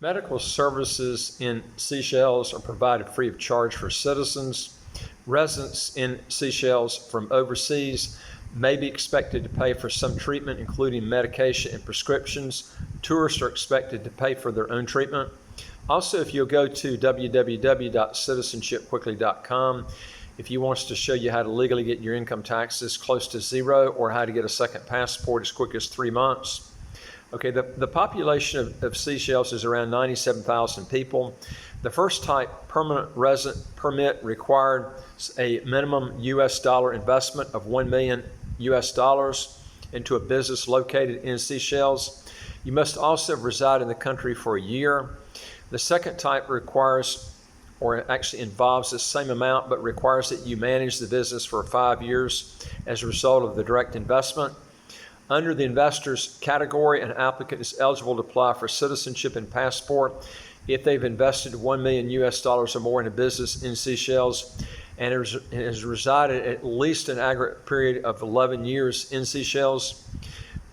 Medical services in Seychelles are provided free of charge for citizens. Residents in Seychelles from overseas may be expected to pay for some treatment, including medication and prescriptions. Tourists are expected to pay for their own treatment. Also, if you'll go to www.citizenshipquickly.com, if you want us to show you how to legally get your income taxes close to zero or how to get a second passport as quick as 3 months. Okay, the population of Seychelles is around 97,000 people. The first type permanent resident permit required a minimum US dollar investment of $1 million US dollars into a business located in Seychelles. You must also reside in the country for a year. The second type requires, or actually involves the same amount, but requires that you manage the business for 5 years as a result of the direct investment. Under the investors category, an applicant is eligible to apply for citizenship and passport if they've invested $1 million US dollars or more in a business in Seychelles and has resided at least an aggregate period of 11 years in Seychelles.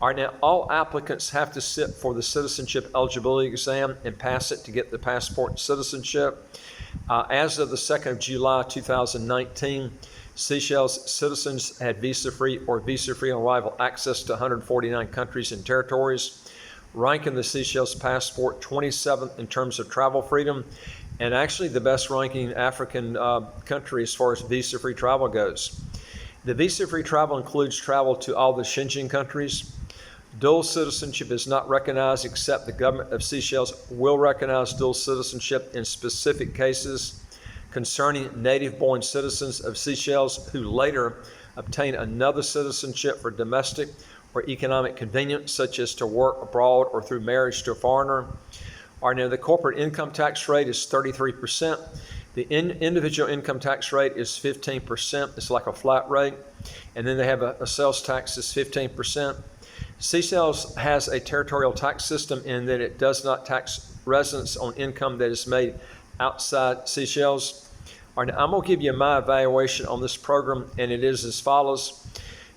All right, now all applicants have to sit for the citizenship eligibility exam and pass it to get the passport and citizenship. As of the 2nd of July 2019, Seychelles citizens had visa-free or visa-free on arrival access to 149 countries and territories, ranking the Seychelles passport 27th in terms of travel freedom, and actually the best ranking African country as far as visa-free travel goes. The visa-free travel includes travel to all the Schengen countries. Dual citizenship is not recognized except the government of Seychelles will recognize dual citizenship in specific cases concerning native-born citizens of Seychelles who later obtain another citizenship for domestic or economic convenience, such as to work abroad or through marriage to a foreigner. Now, the corporate income tax rate is 33%. The individual income tax rate is 15%. It's like a flat rate. And then they have a sales tax that's 15%. Seychelles has a territorial tax system in that it does not tax residents on income that is made outside Seychelles. All right, now I'm going to give you my evaluation on this program, and it is as follows.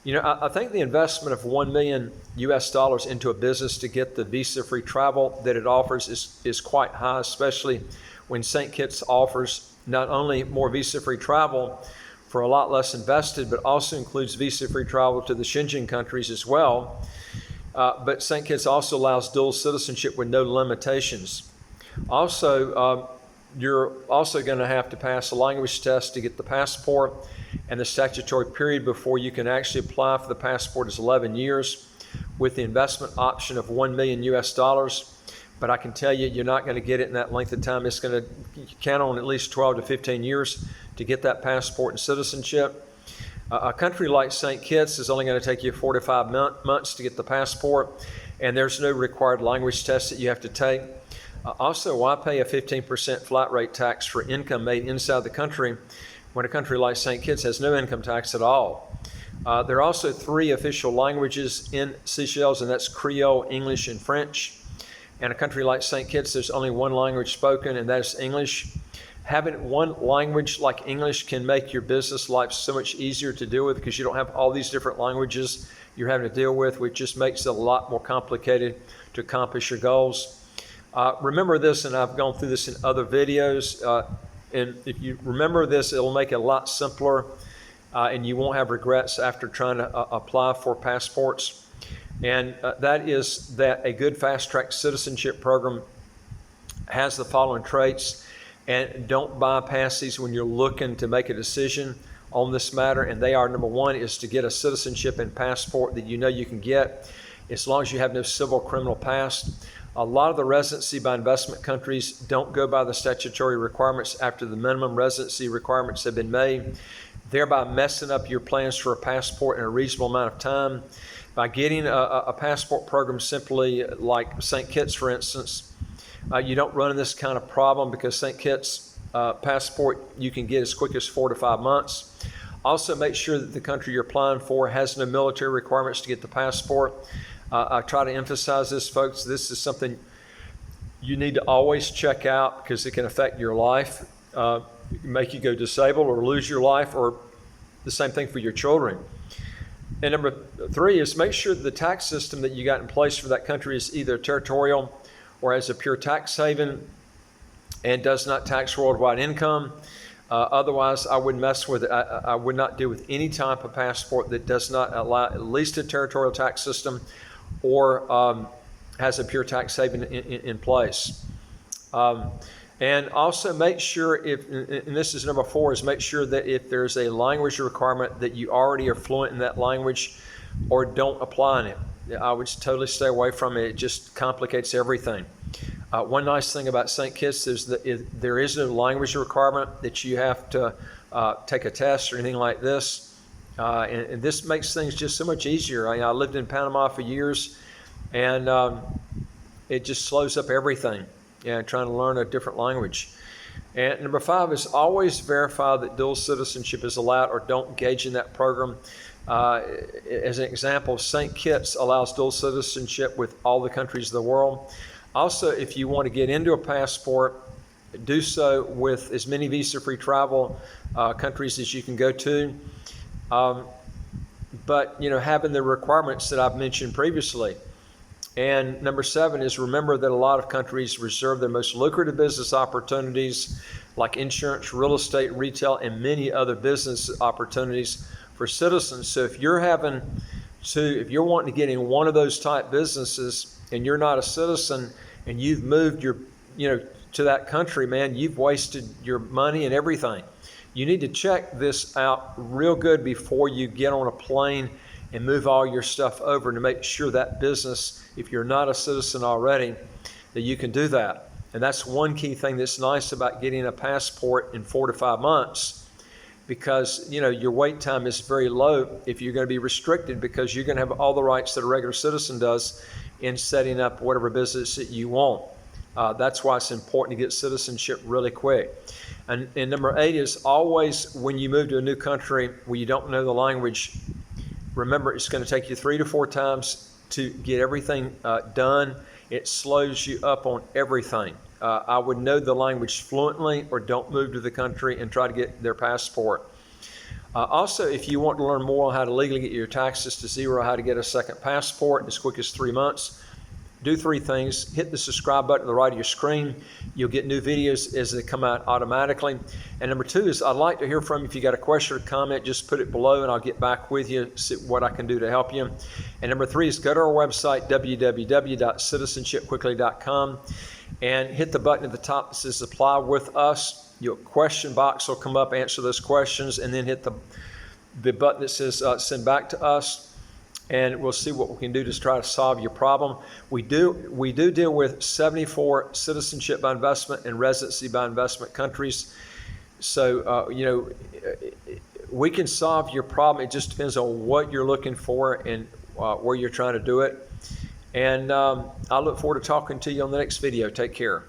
I think the investment of $1 million US dollars into a business to get the visa-free travel that it offers is quite high, especially when St. Kitts offers not only more visa-free travel for a lot less invested, but also includes visa-free travel to the Schengen countries as well. But St. Kitts also allows dual citizenship with no limitations. Also, you're also going to have to pass a language test to get the passport, and the statutory period before you can actually apply for the passport is 11 years with the investment option of $1 million US dollars. But I can tell you, you're not going to get it in that length of time. It's going to count on at least 12 to 15 years to get that passport and citizenship. A country like St. Kitts is only going to take you 4 to 5 months to get the passport, and there's no required language test that you have to take. Also, why pay a 15% flat rate tax for income made inside the country when a country like St. Kitts has no income tax at all? There are also 3 official languages in Seychelles, and that's Creole, English, and French. And a country like St. Kitts, there's only 1 language spoken, and that is English. Having 1 language like English can make your business life so much easier to deal with because you don't have all these different languages you're having to deal with, which just makes it a lot more complicated to accomplish your goals. Remember this, and I've gone through this in other videos, and if you remember this, it'll make it a lot simpler, and you won't have regrets after trying to apply for passports. And that is that a good fast-track citizenship program has the following traits, and don't bypass these when you're looking to make a decision on this matter. And they are, number 1 is to get a citizenship and passport that you know you can get as long as you have no civil criminal past. A lot of the residency by investment countries don't go by the statutory requirements after the minimum residency requirements have been made, thereby messing up your plans for a passport in a reasonable amount of time. By getting a passport program simply like St. Kitts, for instance, you don't run into this kind of problem because St. Kitts passport you can get as quick as 4 to 5 months. Also, make sure that the country you're applying for has no military requirements to get the passport. I try to emphasize this, folks. This is something you need to always check out because it can affect your life, make you go disabled or lose your life, or the same thing for your children. And number 3 is make sure that the tax system that you got in place for that country is either territorial or as a pure tax haven and does not tax worldwide income. Otherwise, I would mess with it. I would not deal with any type of passport that does not allow at least a territorial tax system or has a pure tax haven in place. And also make sure and this is number 4, is make sure that if there's a language requirement that you already are fluent in that language or don't apply in it. I would totally stay away from it. It just complicates everything. One nice thing about St. Kitts is that there is no language requirement that you have to take a test or anything like this. And this makes things just so much easier. I lived in Panama for years, and it just slows up everything, trying to learn a different language. And number 5 is always verify that dual citizenship is allowed or don't engage in that program. As an example, St. Kitts allows dual citizenship with all the countries of the world. Also, if you want to get into a passport, do so with as many visa-free travel countries as you can go to. But, having the requirements that I've mentioned previously. And number 7 is remember that a lot of countries reserve their most lucrative business opportunities like insurance, real estate, retail, and many other business opportunities for citizens. So if you're wanting to get in one of those type businesses and you're not a citizen and you've moved to that country, man, you've wasted your money and everything. You need to check this out real good before you get on a plane and move all your stuff over to make sure that business, if you're not a citizen already, that you can do that. And that's one key thing that's nice about getting a passport in 4 to 5 months, because your wait time is very low if you're going to be restricted, because you're going to have all the rights that a regular citizen does in setting up whatever business that you want. That's why it's important to get citizenship really quick. And number 8 is always, when you move to a new country where you don't know the language, remember it's going to take you 3 to 4 times to get everything done. It slows you up on everything. I would know the language fluently or don't move to the country and try to get their passport. Also, if you want to learn more on how to legally get your taxes to zero, how to get a second passport as quick as 3 months, do 3 things. Hit the subscribe button to the right of your screen. You'll get new videos as they come out automatically. And number 2 is I'd like to hear from you. If you got a question or comment, just put it below and I'll get back with you, see what I can do to help you. And number 3 is go to our website, www.citizenshipquickly.com, and hit the button at the top that says apply with us. Your question box will come up, answer those questions, and then hit the button that says send back to us. And we'll see what we can do to try to solve your problem. We do deal with 74 citizenship by investment and residency by investment countries. So, we can solve your problem. It just depends on what you're looking for and where you're trying to do it. And I look forward to talking to you on the next video. Take care.